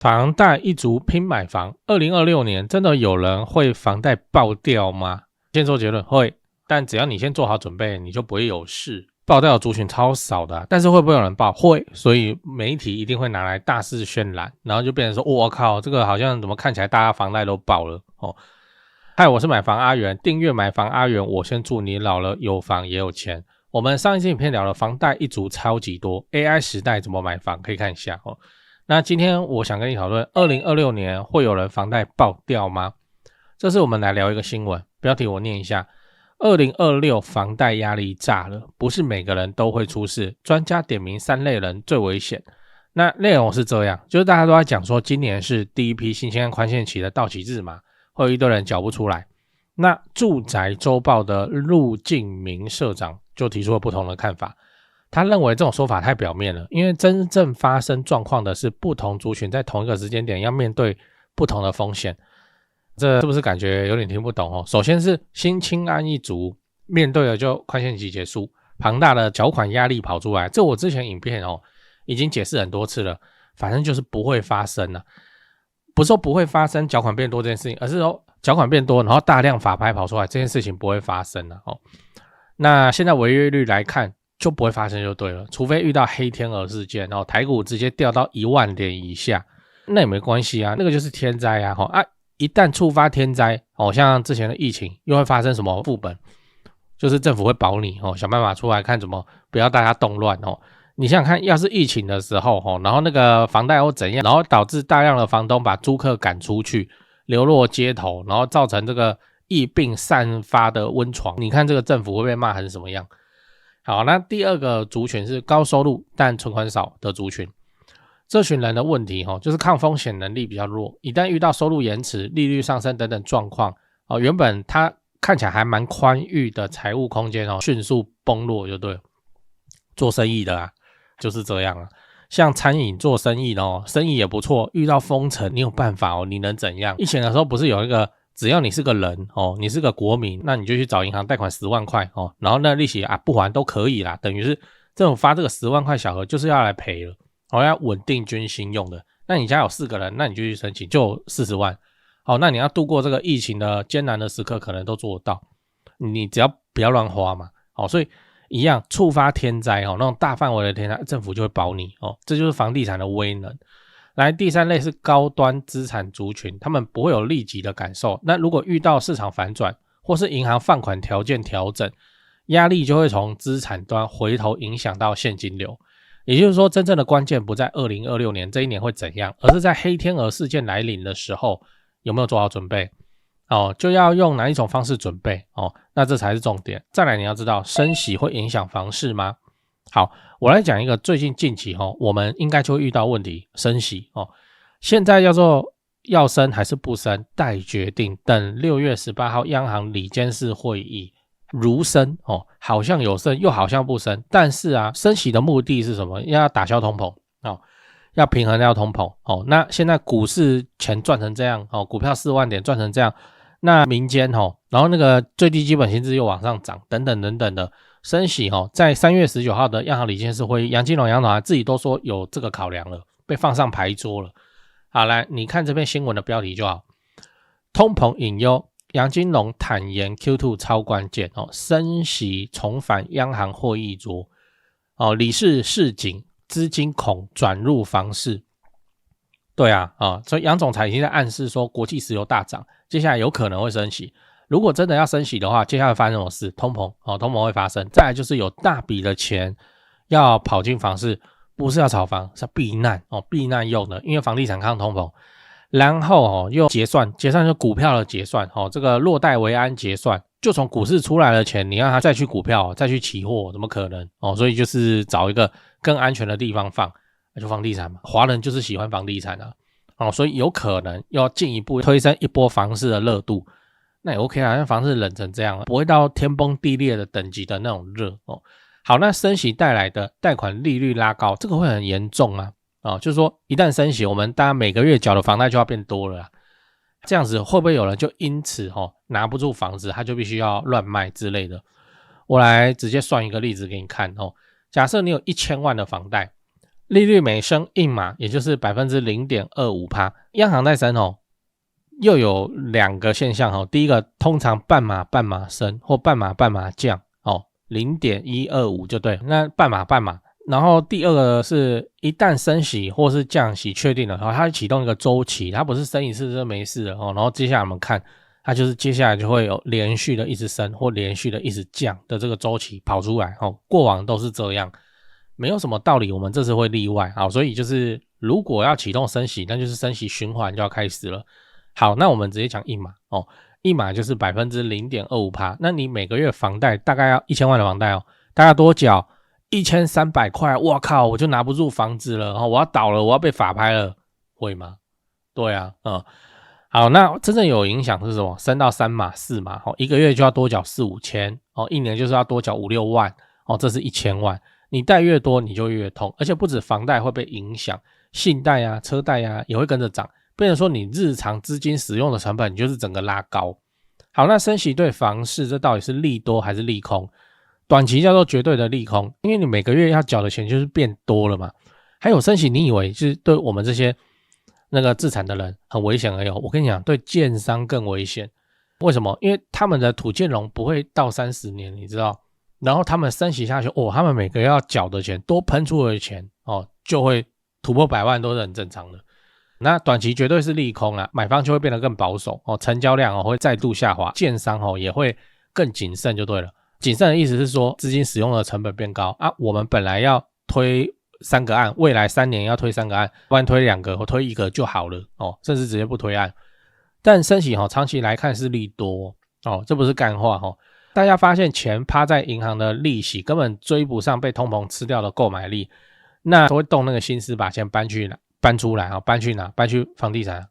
房貸一族拼買房，2026年真的有人會房貸爆掉嗎？先做結論，會，但只要你先做好準備，你就不會有事。爆掉的族群超少的但是會不會有人爆？會，所以媒體一定會拿來大肆渲染，然後就變成說，我靠，這個好像怎麼看起來大家房貸都爆了哦。嗨，我是買房阿元，訂閱買房阿元，我先祝你老了有房也有錢。我們上一期影片聊了房貸一族超級多 ，AI 時代怎麼買房可以看一下哦。那今天我想跟你討論2026年會有人房貸爆掉嗎？這次我們來聊一個新聞，標題我念一下：2026房貸壓力炸了，不是每個人都會出事，專家點名3類人最危險。那內容是這樣，就是大家都在講說今年是第一批新青安寬限期的到期日嘛，會有一堆人繳不出來。那住宅週報的陸敬明社長就提出了不同的看法。他認為這種說法太表面了，因為真正發生狀況的是不同族群在同一個時間點要面對不同的風險。這是不是感覺有點聽不懂哦？首先是新青安一族面對的就寬限期結束，龐大的繳款壓力跑出來，這我之前影片已經解釋很多次了，反正就是不會發生了。不是說不會發生繳款變多這件事情，而是說繳款變多然後大量法拍跑出來，這件事情不會發生了哦。那現在違約率來看就不會發生就對了，除非遇到黑天鵝事件，然後台股直接掉到1萬點以下，那也沒關係啊，那個就是天災啊。一旦觸發天災，像之前的疫情又會發生什麼副本，就是政府會保你想辦法出來看怎麼不要大家動亂你想想看，要是疫情的時候然後那個房貸又怎樣，然後導致大量的房東把租客趕出去，流落街頭，然後造成這個疫病散發的溫床，你看這個政府會被罵成什麼樣？好，那第二個族群是高收入但存款少的族群。這群人的問題就是抗風險能力比較弱，一旦遇到收入延遲、利率上升等等狀況原本他看起來還蠻寬裕的財務空間迅速崩落就對了。做生意的就是這樣像餐飲做生意的生意也不錯，遇到封城你有辦法你能怎樣？以前的時候不是有一個只要你是個人你是個國民，那你就去找銀行貸款10萬塊然後那利息不還都可以啦，等於是政府發這個10萬塊小額就是要來賠了要穩定軍心用的。那你家有4個人，那你就去申請，就有40萬那你要度過這個疫情的艱難的時刻可能都做得到，你只要不要亂花嘛所以一樣觸發天災那種大範圍的天災，政府就會保你這就是房地產的威能。來，第3類是高端資產族群，他們不會有立即的感受，那如果遇到市場反轉或是銀行放款條件調整，壓力就會從資產端回頭影響到現金流。也就是說，真正的關鍵不在2026年這一年會怎樣，而是在黑天鵝事件來臨的時候有沒有做好準備就要用哪一種方式準備那這才是重點。再來，你要知道升息會影響房市嗎？好，我來講一個最近期我們應該就會遇到問題，升息現在叫做要升還是不升待決定，等6月18號央行理監事會議如升好像有升又好像不升，但是升息的目的是什麼？要打消通膨要平衡掉通膨那現在股市錢賺成這樣股票4萬點賺成這樣，那民間然後那個最低基本薪資又往上漲等等等等的升息在3月19號的央行理監事會議，楊金龍楊總自己都說有這個考量了，被放上牌桌了。好，來你看這篇新聞的標題就好，通膨隱憂，楊金龍坦言 Q2 超關鍵升息重返央行會議桌理事示警，資金恐轉入房市。對所以楊總裁已經在暗示說國際石油大漲，接下來有可能會升息。如果真的要升息的話，接下來發生什麼事？通膨通膨會發生。再來就是有大筆的錢要跑進房市，不是要炒房，是要避難避難用的，因為房地產抗通膨。然後又結算就股票的結算這個落袋為安結算，就從股市出來的錢，你讓他再去股票再去期貨，怎麼可能所以就是找一個更安全的地方放，就房地產嘛，華人就是喜歡房地產所以有可能要進一步推升一波房市的熱度。那也 OK 像房市冷成这樣不會到天崩地裂的等級的那種熱好，那升息帶來的貸款利率拉高，這個會很嚴重就是說一旦升息，我們大家每個月繳的房貸就要變多了這樣子會不會有人就因此拿不住房子，他就必須要亂賣之類的？我來直接算一個例子給你看假設你有1000萬的房貸，利率每升1碼，也就是 0.25%， 央行在升哦，又有2個現象哦。第一個，通常半碼半碼升或半碼半碼降哦， 0.125 就對，那半碼半碼。然後第二個是一旦升息或是降息確定了，它會啟動一個週期，它不是升一次就沒事了哦。然後接下來我們看，它就是接下來就會有連續的一直升或連續的一直降的這個週期跑出來哦。過往都是這樣。沒有什麼道理，我們這次會例外。好，所以就是如果要啟動升息，那就是升息循環就要開始了。好，那我們直接講1碼哦，1碼就是 0.25%。那你每個月房貸大概要1000萬的房貸哦，大概多繳1300塊。哇靠，我就拿不住房子了，我要倒了，我要被法拍了，會嗎？對啊，好，那真正有影響是什麼？升到3碼、4碼，一個月就要多繳4、5千，一年就是要多繳5、6萬，這是1000萬。你貸越多你就越痛，而且不止房貸會被影響，信貸啊、車貸啊也會跟着漲，變成說你日常資金使用的成本你就是整個拉高。好，那升息對房市這到底是利多還是利空？短期叫做絕對的利空，因為你每個月要繳的錢就是變多了嘛。還有升息，你以為就是對我們這些那個自產的人很危險而已，我跟你講，對建商更危險。為什麼？因為他們的土建融不會到30年，你知道。然後他們升息下去，他們每個月要繳的錢多噴出的錢就會突破100萬，都是很正常的。那短期絕對是利空啦，買方就會變得更保守成交量會再度下滑，建商也會更謹慎就对了。謹慎的意思是說資金使用的成本變高啊，我們本來要推3個案，未來3年要推3個案，不然推2個或推1個就好了甚至直接不推案。但升息長期來看是利多這不是幹話大家發現錢趴在銀行的利息根本追不上被通膨吃掉的購買力，那都會動那個心思把錢搬出來搬去哪？搬去房地產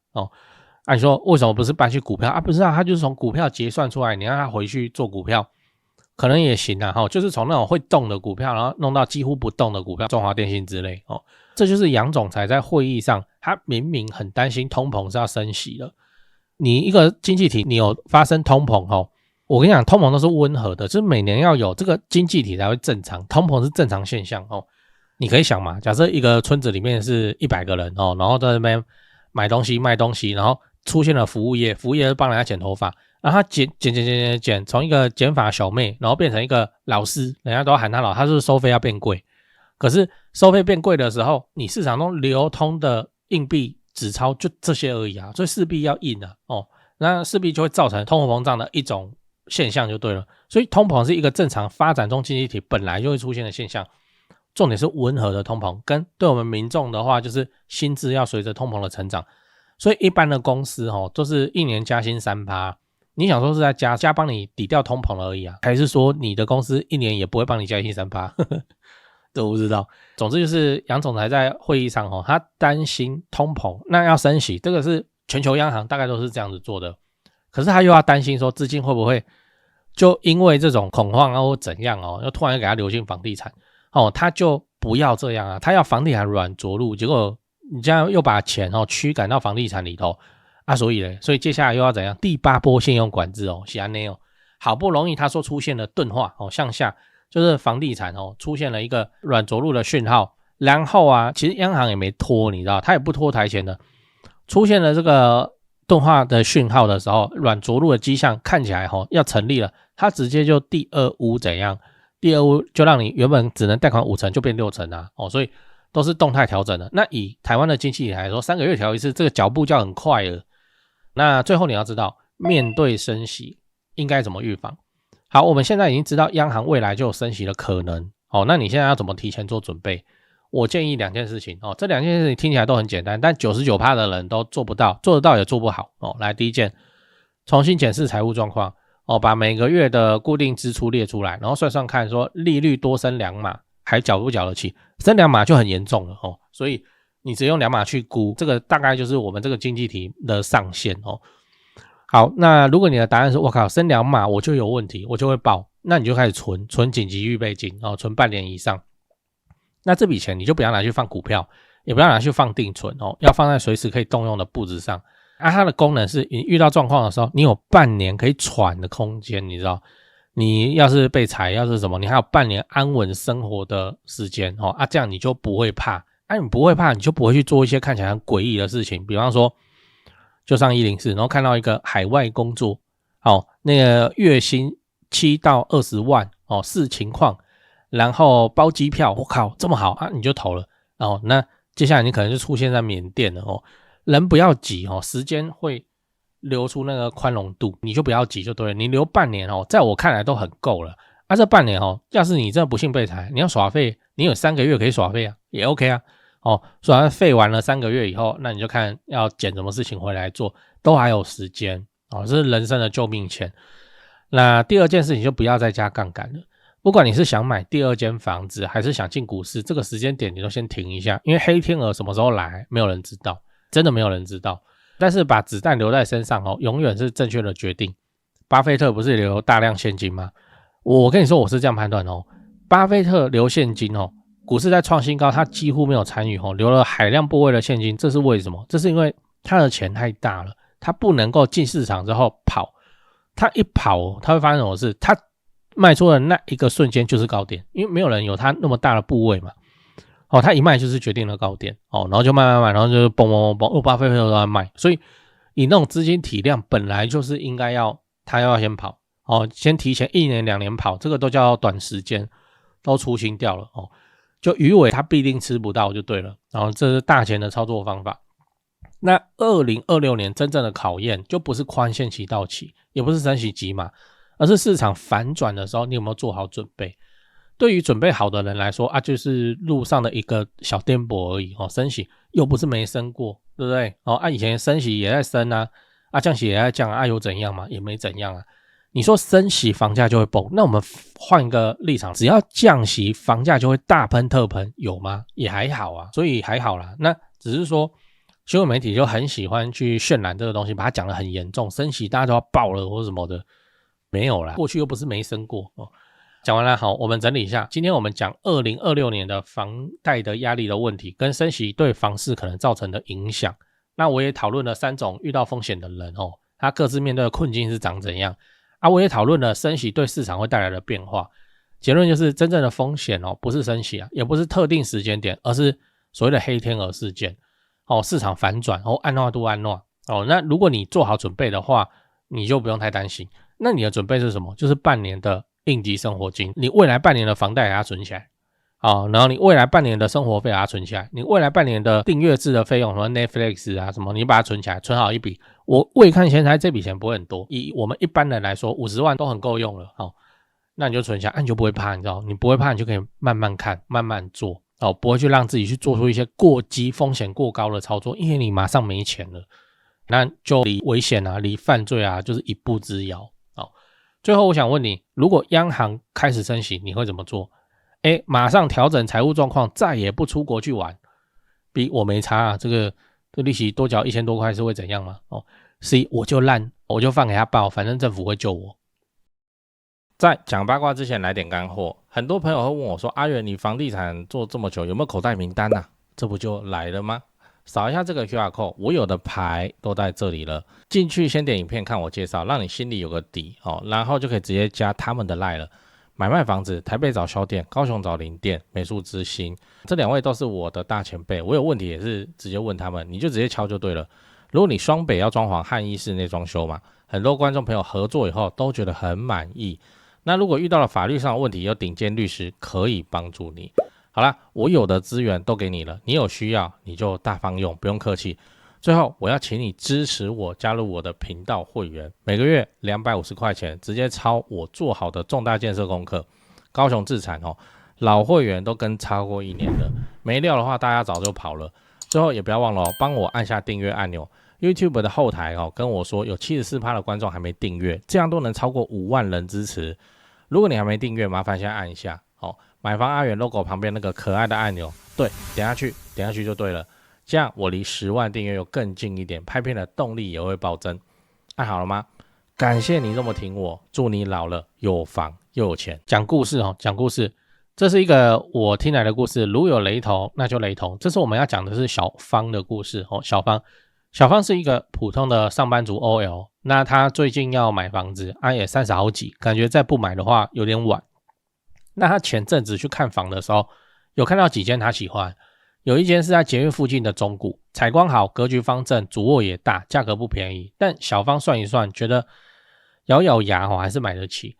你說為什麼不是搬去股票不是他就是從股票結算出來，你讓他回去做股票可能也行就是從那種會動的股票然後弄到幾乎不動的股票，中華電信之類這就是楊總裁在會議上他明明很擔心通膨是要升息的。你一個經濟體你有發生通膨我跟你講，通膨都是溫和的，就是每年要有這個經濟體才會正常，通膨是正常現象你可以想嘛，假設一個村子裡面是100個人然後在那邊買東西賣東西，然後出現了服務業，服務業幫人家剪頭髮，然後他剪，從一個剪髮小妹，然後變成一個老師，人家都要喊他老，他是不是收費要變貴？可是收費變貴的時候，你市场中流通的硬幣紙鈔就這些而已所以勢必要印那勢必就會造成通貨膨脹的一種現象就對了。所以通膨是一個正常發展中經濟體本來就會出現的現象，重點是溫和的通膨，跟對我們民眾的話就是薪資要隨着通膨的成長。所以一般的公司都是1年加薪 3%， 你想說是在加幫你抵掉通膨而已還是說你的公司1年也不會幫你加薪 3%？ 這我不知道。總之就是楊總裁在會議上他擔心通膨，那要升息，這個是全球央行大概都是這樣子做的。可是他又要担心說資金會不會就因為這種恐慌或怎樣又突然給他流進房地產他就不要這樣他要房地產軟着陸，結果你這樣又把錢驅趕到房地產裡頭所以接下來又要怎樣？第8波信用管制是這樣好不容易他說出現了鈍化向下，就是房地產出現了一個軟着陸的訊號，然後其實央行也沒拖，你知道他也不拖台前的，出現了這個鈍化的讯號的時候，軟着陸的跡象看起來要成立了，它直接就第2屋怎樣？第2屋就讓你原本只能貸款5成就變6成所以都是動態調整的。那以台灣的經濟體來說，3個月調一次，這個腳步叫很快了。那最後你要知道，面對升息應該怎麼預防？好，我們現在已經知道央行未來就有升息的可能那你現在要怎麼提前做準備？我建議2件事情這2件事情聽起來都很簡單，但 99% 的人都做不到，做得到也做不好來，第一件，重新檢視財務狀況把每個月的固定支出列出來，然後算算看說利率多升2碼還繳不繳得起？升2碼就很嚴重了所以你只用2碼去估，這個大概就是我們這個經濟體的上限好，那如果你的答案是我靠升2碼我就有問題，我就會爆，那你就開始存緊急預備金存半年以上。那這筆錢你就不要拿去放股票，也不要拿去放定存要放在隨時可以動用的簿子上它的功能是你遇到狀況的時候，你有半年可以喘的空間，你知道，你要是被裁要是什麼，你還有半年安穩生活的時間这樣你就不會怕你不會怕，你就不會去做一些看起來很詭異的事情，比方說就上104，然後看到一個海外工作，那個月薪7到20萬視情況，然後包機票，我靠這麼好啊，你就投了。那接下來你可能就出現在緬甸了人不要急時間會留出那個寬容度，你就不要急就對了。你留半年在我看來都很夠了。這半年要是你真的不幸被裁，你要耍廢，你有3個月可以耍廢啊，也 OK 啊。耍廢完了3個月以後，那你就看要撿什麼事情回來做，都還有時間這是人生的救命錢。那第二件事情就不要再加槓桿了。不管你是想買第二間房子，還是想進股市，這個時間點你都先停一下，因為黑天鵝什麼時候來，沒有人知道，真的沒有人知道。但是把子彈留在身上永遠是正確的決定。巴菲特不是留大量現金嗎？我跟你说，我是這樣判斷巴菲特留現金股市在創新高，他幾乎沒有參與留了海量部位的現金，這是為什麼？這是因為他的錢太大了，他不能夠進市場之後跑，他一跑他會發生什麼事？他賣出的那一個瞬間就是高點，因為沒有人有他那麼大的部位嘛。他一賣就是決定了高點然後就慢，然後就蹦，巴菲特都在賣，所以以那種資金體量本來就是應該他要先跑先提前1年2年跑，這個都叫短時間都出清掉了就魚尾他必定吃不到就對了。然後這是大錢的操作方法。那2026年真正的考驗就不是寬限期到期，也不是升息急嘛，而是市場反轉的時候你有沒有做好準備。對於準備好的人來說就是路上的一個小顛簸而已升息又不是沒升過，對不對以前升息也在升降息也在降又怎樣嘛？也沒怎樣啊。你說升息房價就會崩，那我們換一個立場，只要降息房價就會大噴特噴，有嗎？也還好啊，所以還好啦。那只是說新聞媒體就很喜歡去渲染這個東西，把它講得很嚴重，升息大家都要爆了或什麼的，沒有啦，過去又不是沒升過講完了，好，我們整理一下，今天我們講2026年的房貸的壓力的問題，跟升息對房市可能造成的影響。那我也討論了3種遇到風險的人他各自面對的困境是長怎樣我也討論了升息對市場會帶來的變化。結論就是真正的風險不是升息也不是特定時間點，而是所謂的黑天鵝事件市場反轉按捺度按捺那如果你做好準備的話，你就不用太擔心。那你的準備是什麼？就是半年的應急生活金，你未來半年的房貸给它存起來然後你未來半年的生活費给它存起来，你未来半年的訂閱制的費用，什麼 Netflix 什麼，你把它存起来，存好一筆。我未看先猜這筆錢不会很多，以我們一般人來說50萬都很夠用了那你就存下，你就不會怕，你知道，你不會怕，你就可以慢慢看慢慢做不會去讓自己去做出一些過激風險過高的操作，因為你馬上沒錢了，那就離危險離犯罪就是一步之遙最後我想問你，如果央行開始升息，你會怎麼做？馬上調整財務狀況，再也不出國去玩，比我沒差這個利息多繳1000多塊是會怎樣嗎？C 我就爛，我就放給他爆，反正政府會救我。在講八卦之前來點乾貨，很多朋友會問我說，阿元你房地產做這麼久，有沒有口袋名單這不就來了嗎？掃一下這個 QR code， 我有的牌都在這裡了。進去先點影片看我介紹，讓你心裡有個底然後就可以直接加他們的 LINE 了。買賣房子，台北找銷店，高雄找林店，美術之星，這2位都是我的大前輩，我有問題也是直接問他們，你就直接敲就對了。如果你雙北要裝潢漢一室內裝修嘛，很多觀眾朋友合作以後都覺得很滿意。那如果遇到了法律上的問題，有頂尖律師可以幫助你。好啦，我有的資源都給你了，你有需要你就大方用，不用客氣。最後我要請你支持我，加入我的頻道會員，每個月250塊錢，直接抄我做好的重大建設功課。高雄自產老會員都跟超過1年了，沒料的話大家早就跑了。最後也不要忘了幫我按下訂閱按鈕。YouTube 的後台跟我說有 74% 的觀眾還沒訂閱，這樣都能超過5萬人支持。如果你還沒訂閱，麻煩先按一下買房阿元 logo 旁邊那個可愛的按鈕，對，點下去就对了。這樣我離10萬訂閱又更近一點，拍片的動力也會暴增。按好了嗎？感謝你這麼挺我，祝你老了有房又有錢。講故事講故事，這是一個我聽來的故事，如有雷同那就雷同。這次我們要講的是小芳的故事小芳是一個普通的上班族 OL， 那他最近要買房子也30好幾，感覺再不買的話有點晚。那他前陣子去看房的時候，有看到幾間他喜歡，有一間是在捷運附近的中古，採光好，格局方正，主臥也大，價格不便宜。但小芳算一算，覺得咬咬牙還是買得起。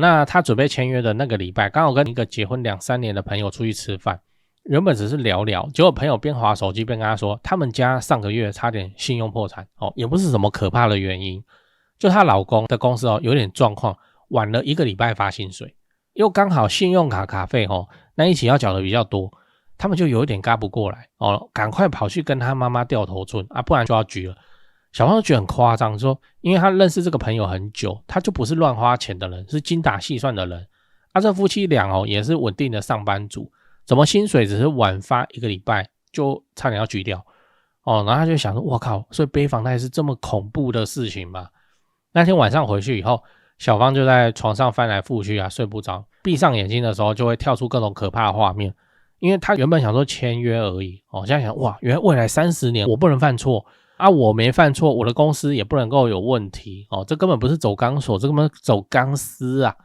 那他準備簽約的那個禮拜，剛好跟一個結婚2-3年的朋友出去吃飯，原本只是聊聊，結果朋友邊滑手機邊跟他說，他們家上個月差點信用破產，也不是什麼可怕的原因，就她老公的公司有點狀況，晚了1個禮拜發薪水，又剛好信用卡卡費那一期要繳的比較多，他們就有一點嘎不過來趕快跑去跟他媽媽掉頭寸啊，不然就要局了。小芳就覺得很誇張，說因為他認識這個朋友很久，他就不是亂花錢的人，是精打細算的人。這夫妻倆也是穩定的上班族，怎麼薪水只是晚發1個禮拜就差點要局掉然後他就想說，我靠，所以背房貸是這麼恐怖的事情嗎？那天晚上回去以後，小芳就在床上翻來覆去睡不着，閉上眼睛的时候就會跳出各種可怕的畫面，因為他原本想說簽約而已現在想哇，原來未來30年我不能犯錯我沒犯錯，我的公司也不能夠有問題這根本不是走鋼索，這根本走鋼絲啊！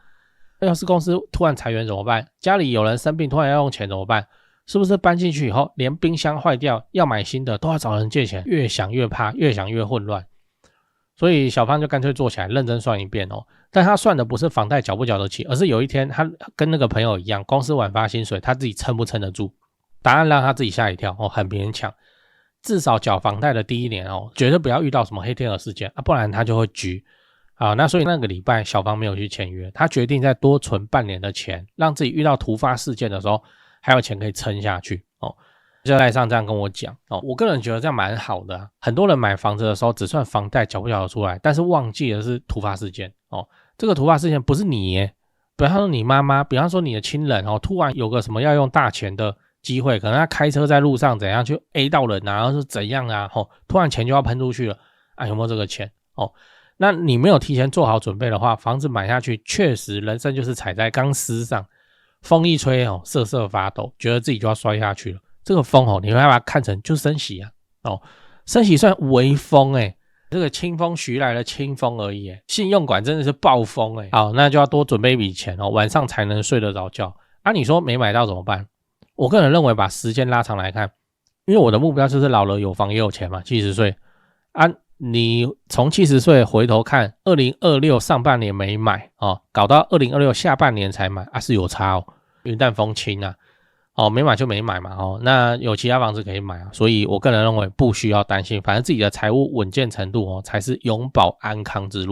要是公司突然裁員怎麼辦？家裡有人生病突然要用錢怎麼辦？是不是搬進去以後連冰箱壞掉要買新的都要找人借錢？越想越怕，越想越混亂。所以小芳就乾脆坐起來認真算一遍但他算的不是房貸繳不繳得起，而是有一天他跟那個朋友一樣，公司晚發薪水，他自己撐不撐得住？答案讓他自己嚇一跳很勉強。至少繳房貸的第1年絕對不要遇到什麼黑天鵝事件不然他就會局。那所以那個禮拜小芳沒有去簽約，他決定再多存半年的錢，讓自己遇到突發事件的時候還有錢可以撐下去就賴上這樣跟我講我個人覺得這樣蠻好的很多人買房子的時候只算房貸繳不繳得出來，但是忘記的是突發事件這個突發事件不是你耶，比方說你媽媽，比方說你的親人突然有個什麼要用大錢的機會，可能他開車在路上怎樣去 A 到人然後是怎樣突然錢就要噴出去了有沒有這個錢那你沒有提前做好準備的話，房子買下去確實人生就是踩在鋼絲上，風一吹瑟瑟發抖，覺得自己就要摔下去了。這個風你會把它看成就是升息升息算微風這個清風徐來的清風而已信用管真的是暴風好，那就要多準備一筆錢晚上才能睡得着覺你說沒買到怎麼辦？我個人認為把時間拉長來看，因為我的目標就是老了有房也有錢嘛，70歲你從70歲回頭看2026上半年沒買搞到2026下半年才買是有差雲淡風輕沒買就沒買嘛那有其他房子可以買所以我個人認為不需要擔心，反正自己的財務穩健程度才是永保安康之路。